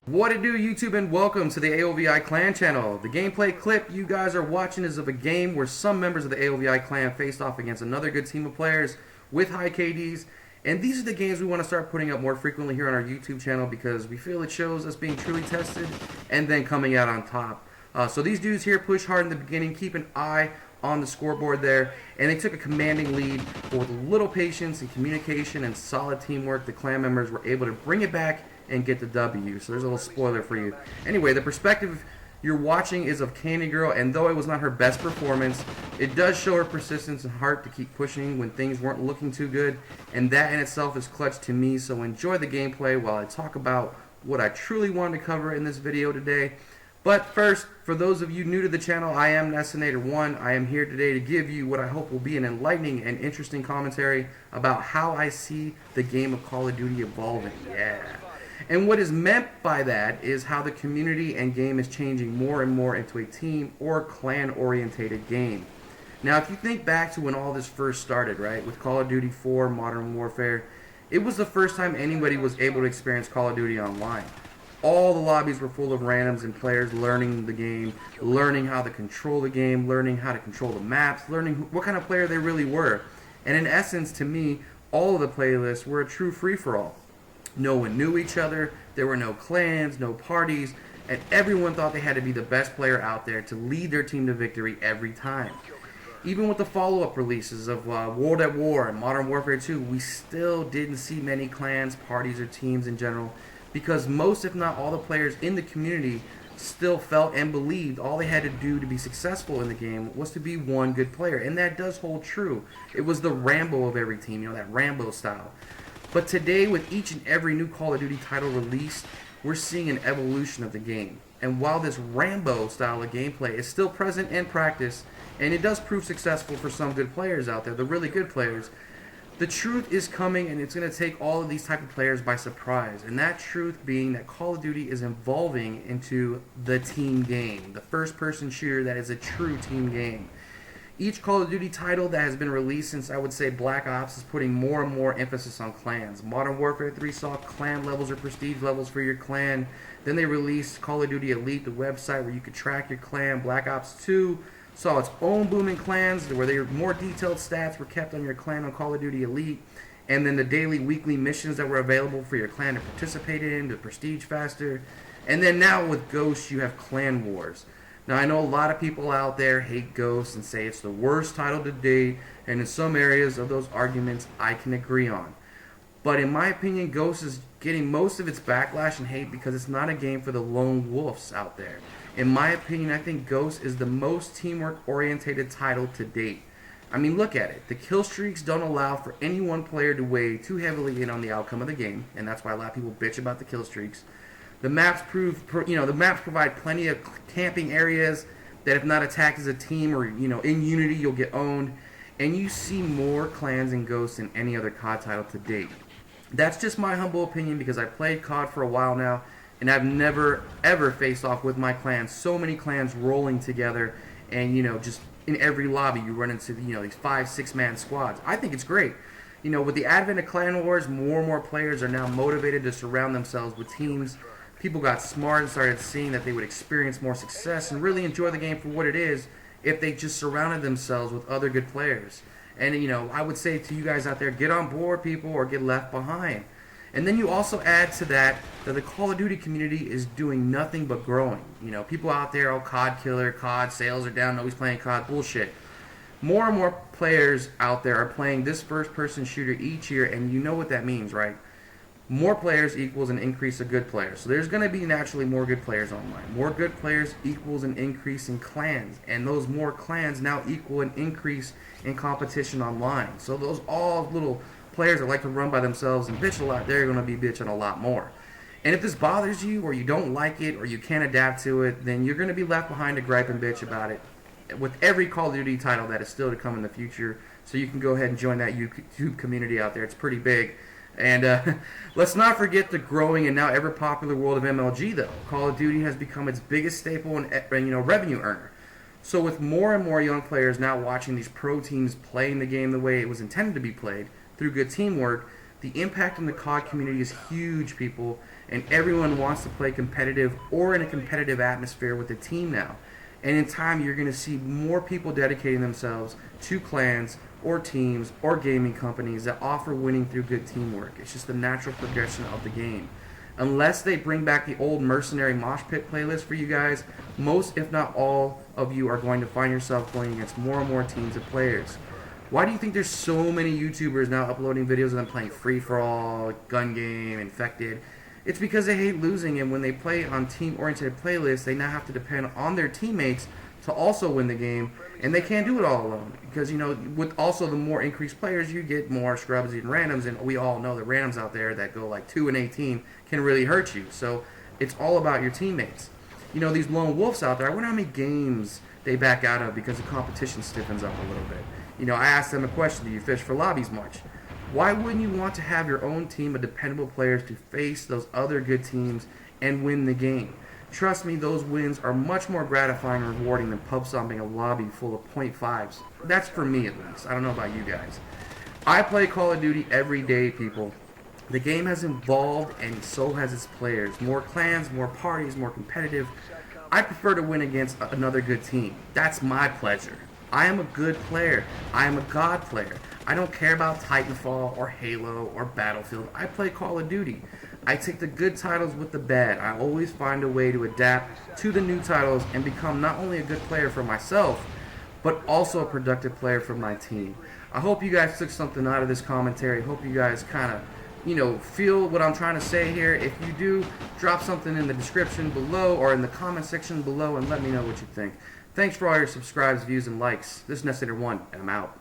What it do, YouTube, and welcome to the AOVI Clan channel. The gameplay clip you guys are watching is of a game where some members of the AOVI Clan faced off against another good team of players with high KDs. And these are the games we want to start putting up more frequently here on our YouTube channel because we feel it shows us being truly tested and then coming out on top. So these dudes here push hard in the beginning, keep an eye on the scoreboard there, and they took a commanding lead, but with a little patience and communication and solid teamwork, the clan members were able to bring it back and get the W. So there's a little spoiler for you. Anyway, the perspective you're watching is of CandyGir1, and though it was not her best performance, it does show her persistence and heart to keep pushing when things weren't looking too good, and that in itself is clutch to me. So enjoy the gameplay while I talk about what I truly wanted to cover in this video today. But first, for those of you new to the channel, I am Nessinator1. I am here today to give you what I hope will be an enlightening and interesting commentary about how I see the game of Call of Duty evolving. Yeah. And what is meant by that is how the community and game is changing more and more into a team or clan-orientated game. Now, if you think back to when all this first started, right, with Call of Duty 4 Modern Warfare, it was the first time anybody was able to experience Call of Duty online. All the lobbies were full of randoms and players learning the game, learning how to control the game, learning how to control the maps, learning what kind of player they really were. And in essence, to me, all of the playlists were a true free-for-all. No one knew each other, there were no clans, no parties, and everyone thought they had to be the best player out there to lead their team to victory every time. Even with the follow-up releases of World at War and Modern Warfare 2, we still didn't see many clans, parties, or teams in general, because most, if not all, the players in the community still felt and believed all they had to do to be successful in the game was to be one good player. And that does hold true. It was the Rambo of every team, you know, that Rambo style. But today, with each and every new Call of Duty title released, we're seeing an evolution of the game. And while this Rambo style of gameplay is still present in practice, and it does prove successful for some good players out there, the really good players, the truth is coming, and it's going to take all of these type of players by surprise. And that truth being that Call of Duty is evolving into the team game, the first-person shooter that is a true team game. Each Call of Duty title that has been released since, I would say, Black Ops is putting more and more emphasis on clans. Modern Warfare 3 saw clan levels or prestige levels for your clan. Then they released Call of Duty Elite, the website where you could track your clan. Black Ops 2 saw its own booming clans where more detailed stats were kept on your clan on Call of Duty Elite. And then the daily, weekly missions that were available for your clan to participate in, to prestige faster. And then now with Ghosts, you have Clan Wars. Now, I know a lot of people out there hate Ghosts and say it's the worst title to date, and in some areas of those arguments, I can agree on. But in my opinion, Ghosts is getting most of its backlash and hate because it's not a game for the lone wolves out there. In my opinion, I think Ghosts is the most teamwork-orientated title to date. I mean, look at it. The kill streaks don't allow for any one player to weigh too heavily in on the outcome of the game, and that's why a lot of people bitch about the kill streaks. The maps provide plenty of camping areas that if not attacked as a team or, in Unity, you'll get owned. And you see more clans in Ghosts than any other COD title to date. That's just my humble opinion because I played COD for a while now, and I've never, ever faced off with my clan. So many clans rolling together, and, just in every lobby you run into, these 5-6 man squads. I think it's great. With the advent of Clan Wars, more and more players are now motivated to surround themselves with teams. People got smart and started seeing that they would experience more success and really enjoy the game for what it is if they just surrounded themselves with other good players. And, I would say to you guys out there, get on board, people, or get left behind. And then you also add to that the Call of Duty community is doing nothing but growing. People out there, COD killer, COD sales are down, nobody's playing COD, bullshit. More and more players out there are playing this first-person shooter each year, and you know what that means, right? More players equals an increase of good players. So there's going to be naturally more good players online. More good players equals an increase in clans. And those more clans now equal an increase in competition online. So those all little players that like to run by themselves and bitch a lot, they're going to be bitching a lot more. And if this bothers you or you don't like it or you can't adapt to it, then you're going to be left behind to gripe and bitch about it with every Call of Duty title that is still to come in the future. So you can go ahead and join that YouTube community out there. It's pretty big. And let's not forget the growing and now ever popular world of MLG, though. Call of Duty has become its biggest staple and revenue earner. So with more and more young players now watching these pro teams playing the game the way it was intended to be played through good teamwork, The impact in the COD community is huge, people, and everyone wants to play competitive or in a competitive atmosphere with a team now. And in time, you're going to see more people dedicating themselves to clans or teams or gaming companies that offer winning through good teamwork. It's just the natural progression of the game. Unless they bring back the old mercenary mosh pit playlist for you guys, most if not all of you are going to find yourself going against more and more teams of players. Why do you think there's so many YouTubers now uploading videos of them playing free-for-all, gun game, infected? It's because they hate losing, and when they play on team-oriented playlists, they now have to depend on their teammates to also win the game, and they can't do it all alone. Because, you know, with also the more increased players, you get more scrubs and randoms, and we all know the randoms out there that go like 2 and 18 can really hurt you. So it's all about your teammates. You know, these lone wolves out there, I wonder how many games they back out of because the competition stiffens up a little bit. You know, I asked them a question, do you fish for lobbies much? Why wouldn't you want to have your own team of dependable players to face those other good teams and win the game? Trust me, those wins are much more gratifying and rewarding than pub stomping a lobby full of .5s. That's for me at least. I don't know about you guys. I play Call of Duty every day, people. The game has evolved and so has its players. More clans, more parties, more competitive. I prefer to win against another good team. That's my pleasure. I am a good player. I am a God player. I don't care about Titanfall or Halo or Battlefield. I play Call of Duty. I take the good titles with the bad. I always find a way to adapt to the new titles and become not only a good player for myself, but also a productive player for my team. I hope you guys took something out of this commentary. Hope you guys kind of, you know, feel what I'm trying to say here. If you do, drop something in the description below or in the comment section below and let me know what you think. Thanks for all your subscribes, views, and likes. This is Nestator1, and I'm out.